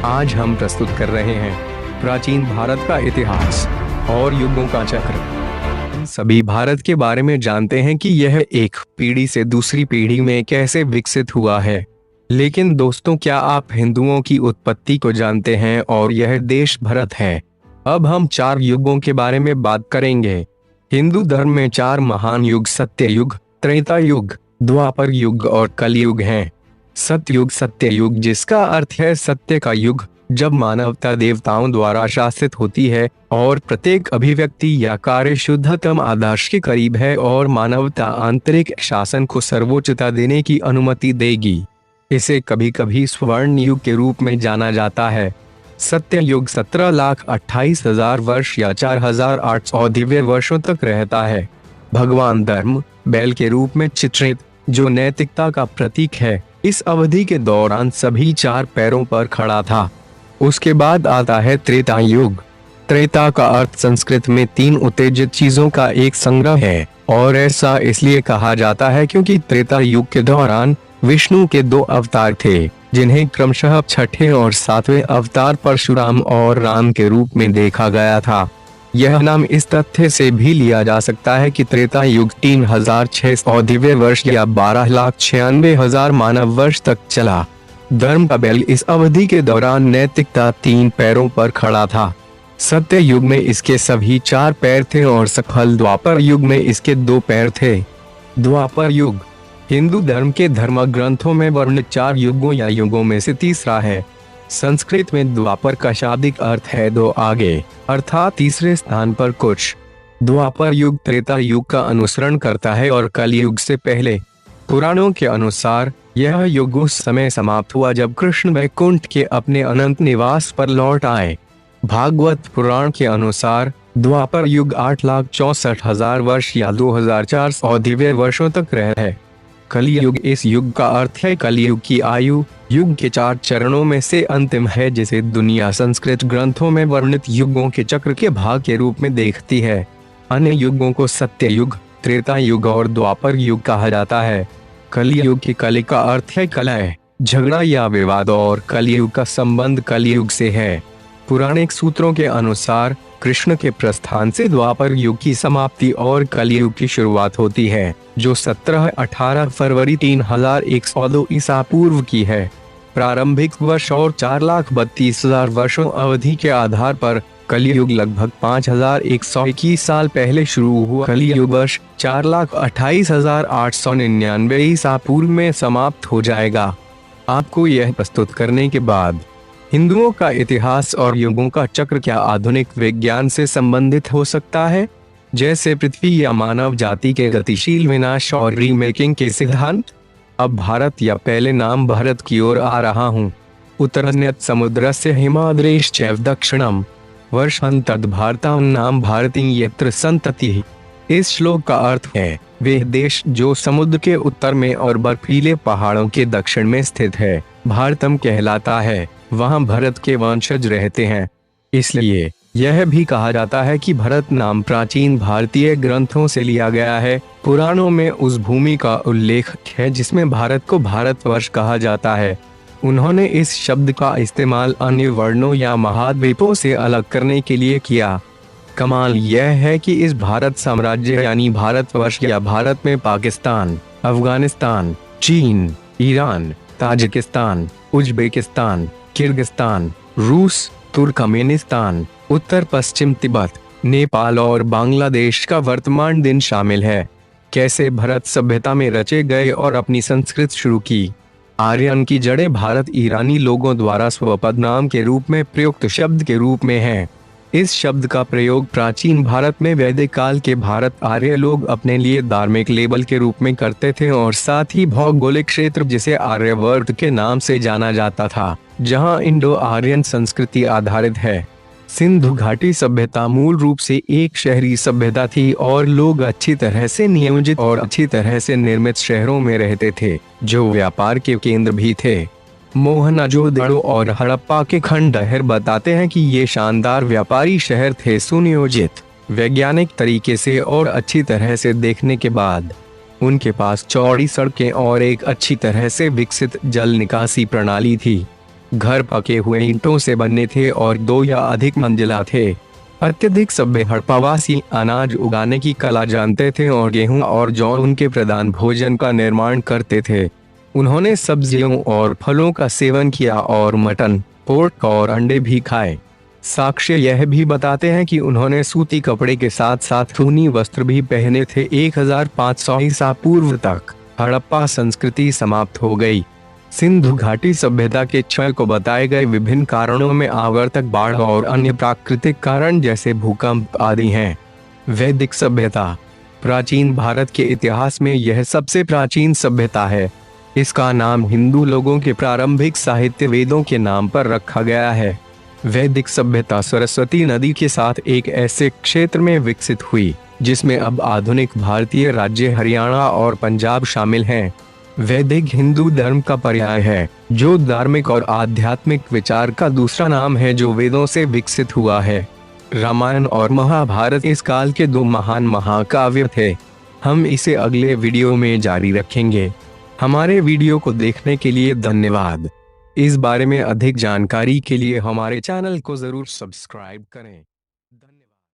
आज हम प्रस्तुत कर रहे हैं प्राचीन भारत का इतिहास और युगों का चक्र। सभी भारत के बारे में जानते हैं कि यह एक पीढ़ी से दूसरी पीढ़ी में कैसे विकसित हुआ है। लेकिन दोस्तों, क्या आप हिंदुओं की उत्पत्ति को जानते हैं? और यह देश भारत है। अब हम 4 युगों के बारे में बात करेंगे। हिंदू धर्म में 4 महान युग सत्ययुग, त्रेता युग, द्वापर युग और कलयुग हैं। सतयुग, सत्ययुग जिसका अर्थ है सत्य का युग, जब मानवता देवताओं द्वारा शासित होती है और प्रत्येक अभिव्यक्ति या कार्य शुद्धतम आदर्श के करीब है और मानवता आंतरिक शासन को सर्वोच्चता देने की अनुमति देगी। इसे कभी कभी स्वर्ण युग के रूप में जाना जाता है। सत्ययुग 17,28,000 वर्ष या 4,800 दिव्य वर्षों तक रहता है। भगवान धर्म बैल के रूप में चित्रित, जो नैतिकता का प्रतीक है, इस अवधि के दौरान सभी 4 पैरों पर खड़ा था। उसके बाद आता है त्रेता युग। त्रेता का अर्थ संस्कृत में 3 उत्तेजित चीजों का एक संग्रह है और ऐसा इसलिए कहा जाता है क्योंकि त्रेता युग के दौरान विष्णु के 2 अवतार थे, जिन्हें क्रमशः 6ठे और 7वें अवतार परशुराम और राम के रूप में देखा गया था। यह नाम इस तथ्य से भी लिया जा सकता है कि त्रेता युग 3,600 दिव्य वर्ष या 12,96,000 मानव वर्ष तक चला। धर्म का बैल इस अवधि के दौरान नैतिकता 3 पैरों पर खड़ा था। सत्य युग में इसके सभी 4 पैर थे और सफल द्वापर युग में इसके 2 पैर थे। द्वापर युग हिंदू धर्म के धर्म ग्रंथों में वर्णित 4 युगों या युगों में से तीसरा है। संस्कृत में द्वापर का शाब्दिक अर्थ है 2 आगे, अर्थात तीसरे स्थान पर कुछ। द्वापर युग त्रेता युग का अनुसरण करता है और कलयुग से पहले। पुराणों के अनुसार यह युग उस समय समाप्त हुआ जब कृष्ण वैकुंठ के अपने अनंत निवास पर लौट आए। भागवत पुराण के अनुसार द्वापर युग 8,64,000 वर्ष या 2,400 दिव्य वर्षों तक रहा है। कलयुग इस युग का अर्थ है कलयुग की आयु, युग के 4 चरणों में से अंतिम है, जिसे दुनिया संस्कृत ग्रंथों में वर्णित युगों के चक्र के भाग के रूप में देखती है। अन्य युगों को सत्य युग, त्रेता युग और द्वापर युग कहा जाता है। कलयुग की कली का अर्थ है कलह, झगड़ा या विवाद और कलयुग का संबंध कलयुग से है। पुराणिक सूत्रों के अनुसार कृष्ण के प्रस्थान से द्वापर युग की समाप्ति और कलयुग की शुरुआत होती है, जो 17-18 फरवरी 3102 ईसा पूर्व की है। प्रारंभिक वर्ष और 4,32,000 वर्षों अवधि के आधार पर कलयुग लगभग 5,121 साल पहले शुरू हुआ। कलयुग वर्ष 4,28,899 ईसा पूर्व में समाप्त हो जाएगा। आपको यह प्रस्तुत करने के बाद हिंदुओं का इतिहास और युगों का चक्र क्या आधुनिक विज्ञान से संबंधित हो सकता है, जैसे पृथ्वी या मानव जाति के गतिशील विनाश और रीमेकिंग के सिद्धांत? अब भारत या पहले नाम भारत की ओर आ रहा हूँ। उत्तरन्यत समुद्रस्य हिमाद्रेश चैव दक्षिणम वर्षांतद भारतां नाम भारती यत्र संततिः। इस श्लोक का अर्थ है वे देश जो समुद्र के उत्तर में और बर्फीले पहाड़ों के दक्षिण में स्थित है, भारतम कहलाता है। वहाँ भरत के वंशज रहते हैं। इसलिए यह भी कहा जाता है कि भरत नाम प्राचीन भारतीय ग्रंथों से लिया गया है। पुराणों में उस भूमि का उल्लेख है जिसमें भारत को भारतवर्ष कहा जाता है। उन्होंने इस शब्द का इस्तेमाल अन्य वर्णों या महाद्वीपों से अलग करने के लिए किया। कमाल यह है कि इस भारत साम्राज्य यानी भारतवर्ष या भारत में पाकिस्तान, अफगानिस्तान, चीन, ईरान, ताजिकिस्तान, उज्बेकिस्तान, किर्गिस्तान, रूस, तुर्कमेनिस्तान, उत्तर पश्चिम तिब्बत, नेपाल और बांग्लादेश का वर्तमान दिन शामिल है। कैसे भारत सभ्यता में रचे गए और अपनी संस्कृत शुरू की। आर्यन की जड़ें भारत ईरानी लोगों द्वारा स्वपद नाम के रूप में प्रयुक्त शब्द के रूप में है। इस शब्द का प्रयोग प्राचीन भारत में वैदिक काल के भारत आर्य लोग अपने लिए धार्मिक लेबल के रूप में करते थे और साथ ही भौगोलिक क्षेत्र जिसे आर्यवर्त के नाम से जाना जाता था, जहां इंडो आर्यन संस्कृति आधारित है। सिंधु घाटी सभ्यता मूल रूप से एक शहरी सभ्यता थी और लोग अच्छी तरह से नियोजित और अच्छी तरह से निर्मित शहरों में रहते थे, जो व्यापार के केंद्र भी थे। मोहनजोदड़ो और हड़प्पा के खंडहर बताते हैं कि ये शानदार व्यापारी शहर थे, सुनियोजित, वैज्ञानिक तरीके से और अच्छी तरह से देखने के बाद। उनके पास चौड़ी सड़कें और एक अच्छी तरह से विकसित जल निकासी प्रणाली थी। घर पके हुए ईंटों से बने थे और 2 या अधिक मंजिला थे। अत्यधिक सभ्य हड़प्पावासी अनाज उगाने की कला जानते थे और गेहूं और जौ उनके प्रधान भोजन का निर्माण करते थे। उन्होंने सब्जियों और फलों का सेवन किया और मटन, पोर्क और अंडे भी खाए। साक्ष्य यह भी बताते हैं कि उन्होंने सूती कपड़े के साथ साथ ऊनी वस्त्र भी पहने थे। 1500 ईसा पूर्व तक हड़प्पा संस्कृति समाप्त हो गई। सिंधु घाटी सभ्यता के क्षय को बताए गए विभिन्न कारणों में आवर्तक बाढ़ और अन्य प्राकृतिक कारण जैसे भूकंप आदि हैं। वैदिक सभ्यता प्राचीन भारत के इतिहास में यह सबसे प्राचीन सभ्यता है। इसका नाम हिंदू लोगों के प्रारंभिक साहित्य वेदों के नाम पर रखा गया है। वैदिक सभ्यता सरस्वती नदी के साथ एक ऐसे क्षेत्र में विकसित हुई जिसमें अब आधुनिक भारतीय राज्य हरियाणा और पंजाब शामिल हैं। वैदिक हिंदू धर्म का पर्याय है, जो धार्मिक और आध्यात्मिक विचार का दूसरा नाम है जो वेदों से विकसित हुआ है। रामायण और महाभारत इस काल के 2 महान महाकाव्य थे। हम इसे अगले वीडियो में जारी रखेंगे। हमारे वीडियो को देखने के लिए धन्यवाद। इस बारे में अधिक जानकारी के लिए हमारे चैनल को जरूर सब्सक्राइब करें।